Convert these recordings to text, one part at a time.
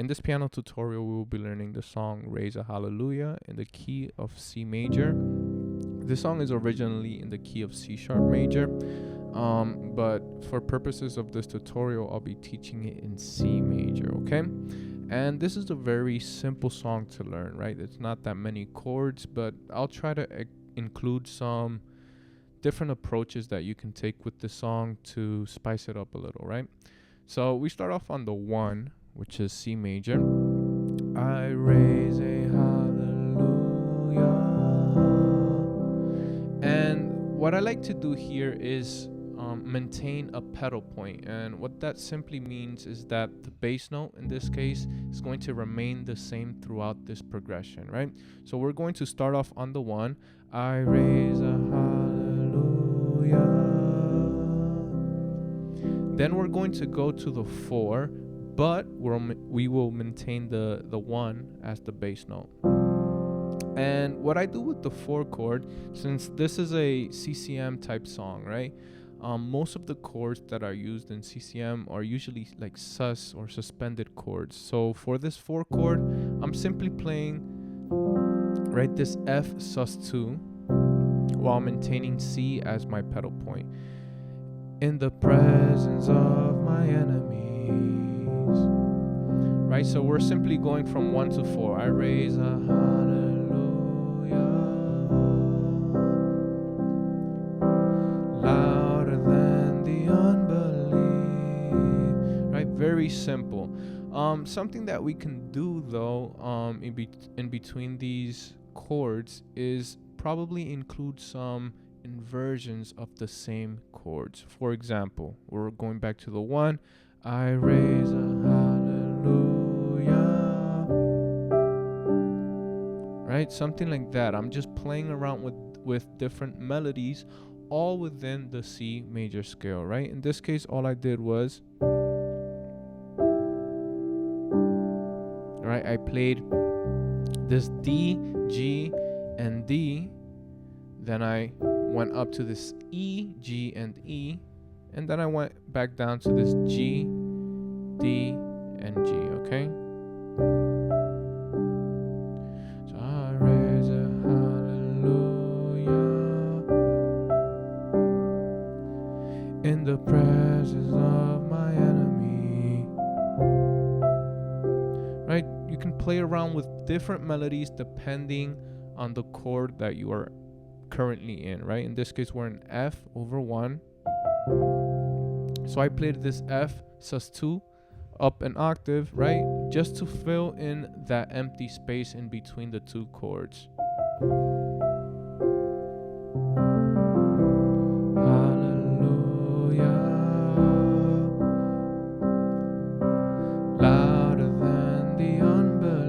In this piano tutorial, we will be learning the song Raise a Hallelujah in the key of C major. This song is originally in the key of C sharp major, but for purposes of this tutorial, I'll be teaching it in C major, okay? And this is a very simple song to learn, right? It's not that many chords, but I'll try to include some different approaches that you can take with this song to spice it up a little, right? So we start off on the 1, which is C major. I raise a hallelujah. And what I like to do here is maintain a pedal point, and what that simply means is that the bass note in this case is going to remain the same throughout this progression, right? So we're going to start off on the 1, I raise a hallelujah. Then we're going to go to the 4, but we will maintain the 1 as the bass note. And what I do with the 4 chord, since this is a CCM type song, right? Most of the chords that are used in CCM are usually like sus or suspended chords. So for this 4 chord, I'm simply playing, right, this F sus2 while maintaining C as my pedal point. In the presence of my enemies, right? So we're simply going from 1 to 4. I raise a hallelujah, louder than the unbelief, right? Very simple. Something that we can do though, in between these chords is probably include some inversions of the same chords. For example, we're going back to the 1, I raise a hallelujah, right? Something like that. I'm just playing around with different melodies, all within the C major scale, right? In this case, all I did was, right, I played this D, G, and D, then I went up to this E, G, and E, and then I went back down to this G, D, and G, okay? So I raise a hallelujah in the presence of my enemy, right? You can play around with different melodies depending on the chord that you are currently in, right? In this case, we're in F over 1. So I played this F sus2 up an octave, right? Just to fill in that empty space in between the 2 chords. Hallelujah, louder than the unbelief.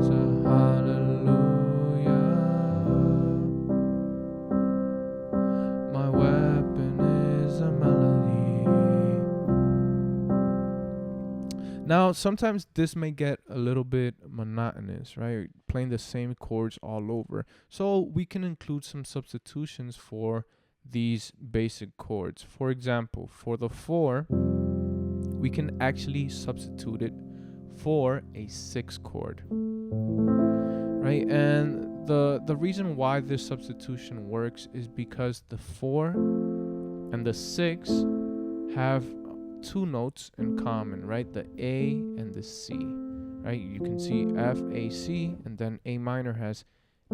So hallelujah, my weapon is a melody. Now, sometimes this may get a little bit monotonous, right? Playing the same chords all over. So we can include some substitutions for these basic chords. For example, for the 4, we can actually substitute it for a 6 chord, right? And the reason why this substitution works is because the 4 and the 6 have 2 notes in common, right? The A and the C, right? You can see F, A, C, and then A minor has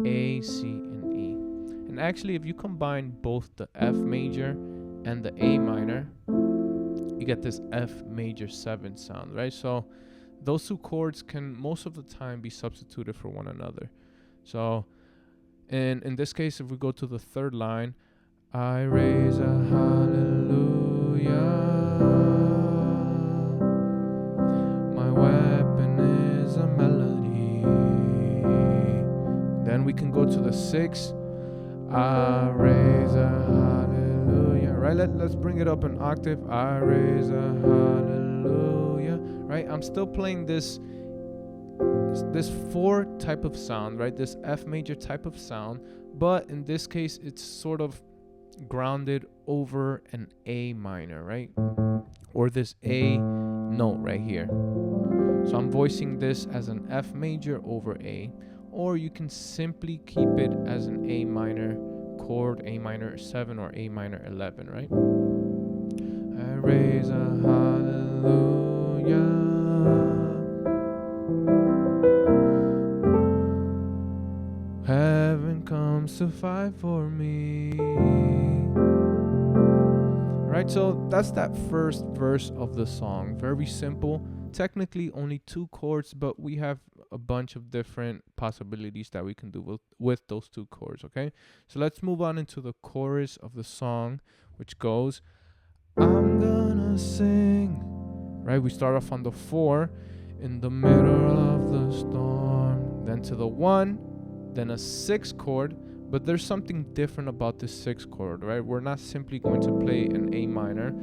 A, C, and E. And actually, if you combine both the F major and the A minor, you get this F major 7 sound, right? So those 2 chords can most of the time be substituted for one another. So in this case, if we go to the 3rd line, I raise a hallelujah, my weapon is a melody. Then we can go to the 6, I raise a hallelujah, right? Let's bring it up an octave. I raise a hallelujah, right? I'm still playing this 4 type of sound, right? This F major type of sound, but in this case, it's sort of grounded over an A minor, right? or this A note right here. So I'm voicing this as an F major over A, or you can simply keep it as an A minor chord, A minor 7 or A minor 11, right? I raise a hallelujah. Heaven comes to fight for me. Right, so that's that first verse of the song. Very simple. Technically only 2 chords, but we have a bunch of different possibilities that we can do with those 2 chords, okay? So let's move on into the chorus of the song, which goes, I'm gonna sing. Right, we start off on the 4, in the middle of the storm, then to the 1, then a 6 chord. But there's something different about this 6 chord, right? We're not simply going to play an A minor,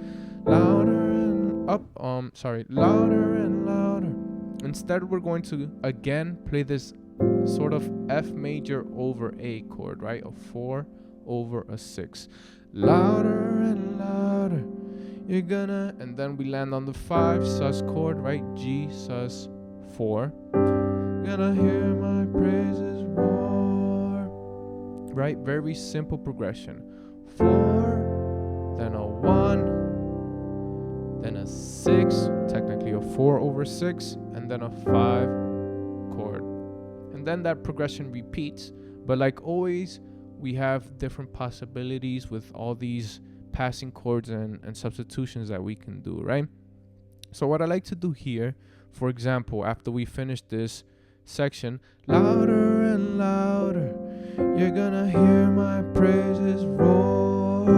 louder and louder and louder. Instead, we're going to again play this sort of F major over A chord, right? A 4 over a 6, louder and louder. You're gonna, and then we land on the 5 sus chord, right? G sus 4. Gonna hear my praises roar. Right, very simple progression. 4, then a 1, then a 6, technically a 4 over 6, and then a 5 chord. And then that progression repeats, but like always, we have different possibilities with all these passing chords and substitutions that we can do, right? So what I like to do here, for example, after we finish this section, louder and louder, you're gonna hear my praises roar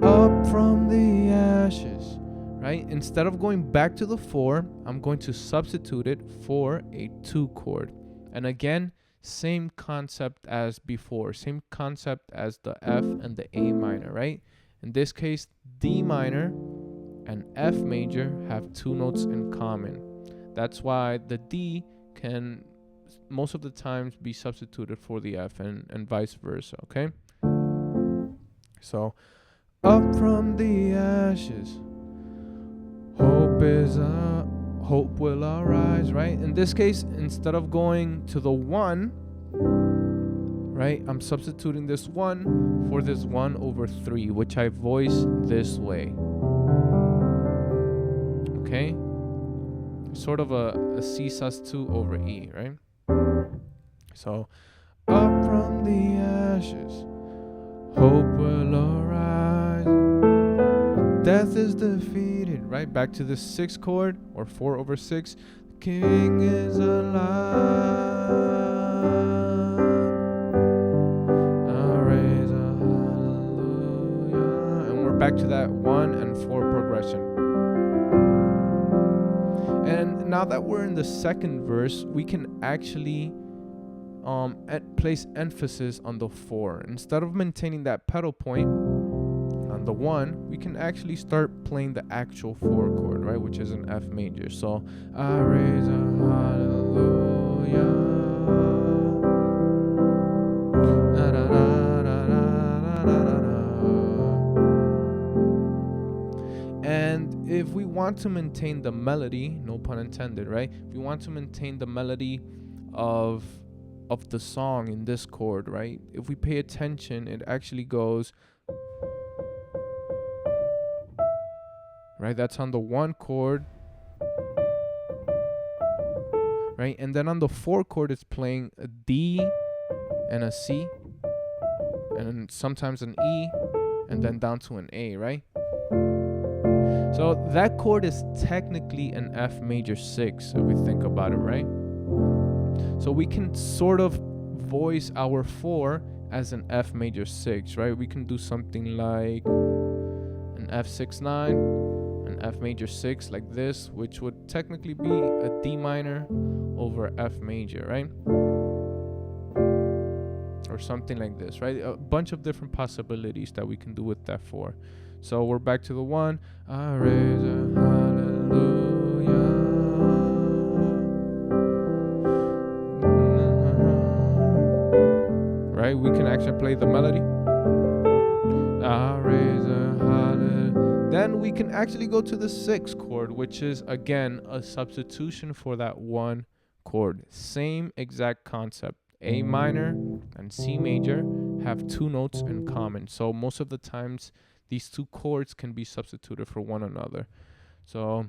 up from the ashes, right? Instead of going back to the 4, I'm going to substitute it for a 2 chord. And again, same concept as before, same concept as the F and the A minor, right? In this case, D minor and F major have 2 notes in common. That's why the D can most of the times be substituted for the F and vice versa, okay? So, up from the ashes, hope will arise, right? In this case, instead of going to the 1, right, I'm substituting this 1 for this 1 over 3, which I voice this way, okay? Sort of a C sus 2 over E, right? So, up from the ashes, hope will arise. Death is defeated, right? Back to the 6 chord, or 4 over 6. The King is alive. I raise a hallelujah. And we're back to that 1 and 4 progression. And now that we're in the second verse, we can actually place emphasis on the 4. Instead of maintaining that pedal point on the 1, we can actually start playing the actual 4 chord, right, which is an F major. So I raise a hallelujah. Da, da, da, da, da, da, da, da. And if we want to maintain the melody, no pun intended, right? If we want to maintain the melody of the song in this chord, right? If we pay attention, it actually goes, right? That's on the 1 chord, right? And then on the 4 chord, it's playing a D and a C, and sometimes an E, and then down to an A, right? So that chord is technically an F major 6, if we think about it, right? So we can sort of voice our 4 as an F major 6, right? We can do something like an F6/9, an F major 6 like this, which would technically be a D minor over F major, right? Or something like this, right? A bunch of different possibilities that we can do with that 4. So we're back to the 1. I raise a hallelujah. Right? We can actually play the melody. I raise a hallelujah. Then And we can actually go to the 6th chord, which is again a substitution for that 1 chord. Same exact concept. A minor and C major have 2 notes in common. So most of the times these 2 chords can be substituted for one another. So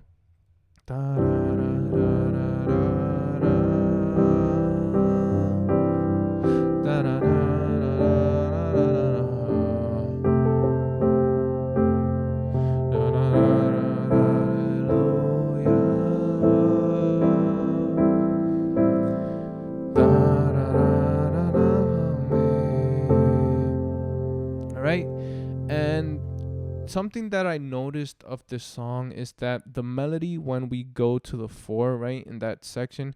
da, da, da, da, da, da, da, da. Right? And something that I noticed of this song is that the melody, when we go to the 4, right, in that section,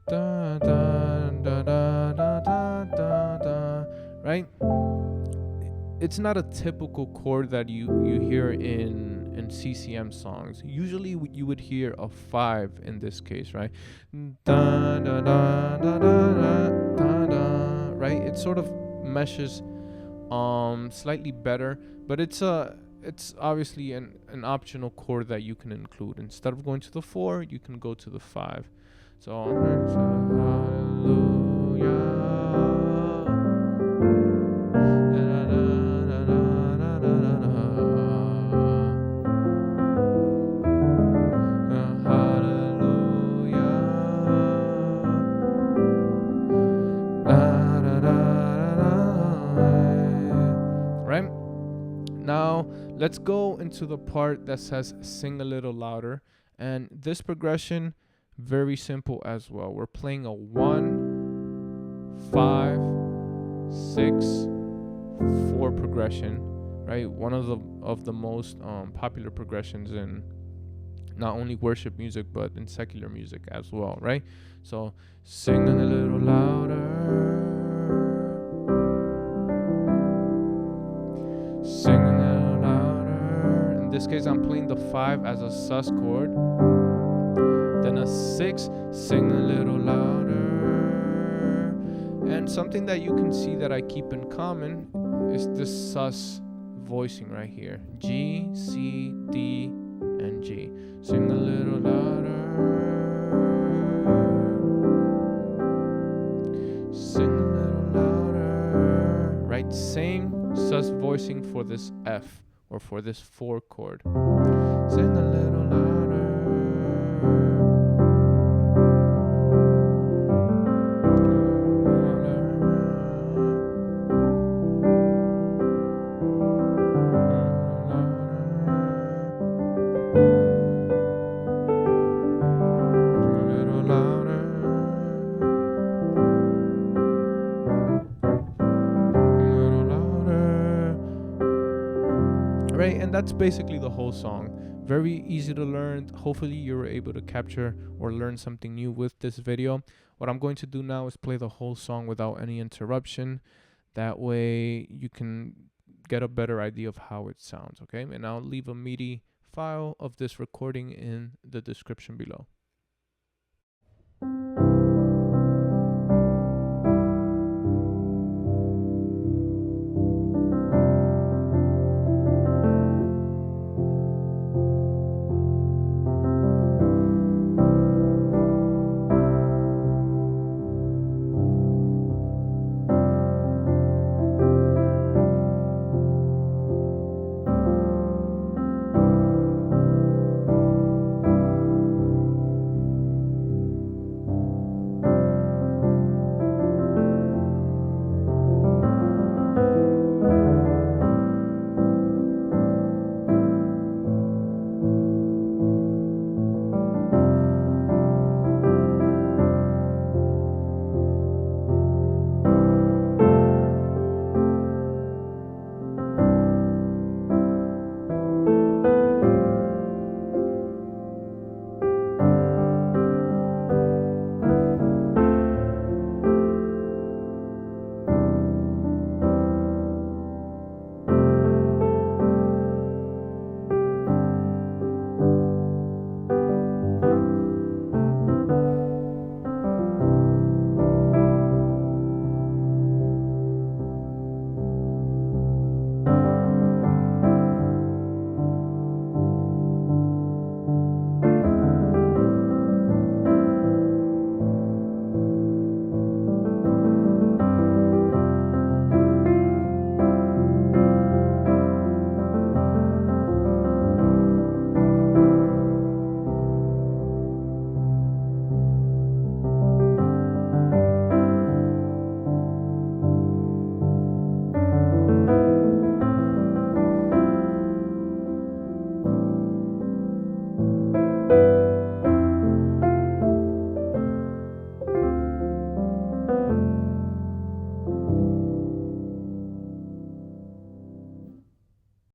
da, da, da, da, da, da, da, right? It's not a typical chord that you hear in CCM songs. Usually you would hear a 5 in this case, right? Da, da, da, da, da, da, da, right? It sort of meshes slightly better, but it's obviously an optional chord that you can include. Instead of going to the 4, you can go to the 5. So hallelujah. Right? Now, let's go into the part that says sing a little louder. And this progression, very simple as well. We're playing a 1, 5, 6, 4 progression, right? One of the most popular progressions in not only worship music but in secular music as well, right? So sing a little louder. Sing a little louder. In this case, I'm playing the 5 as a sus chord. Then a 6, sing a little louder. And something that you can see that I keep in common is this sus voicing right here. G, C, D, and G. Sing a little louder. Sing a little louder. Right? Same sus voicing for this F, or for this 4 chord. Sing a little louder. Right, and that's basically the whole song. Very easy to learn. Hopefully you were able to capture or learn something new with this video. What I'm going to do now is play the whole song without any interruption. That way you can get a better idea of how it sounds, okay? And I'll leave a MIDI file of this recording in the description below.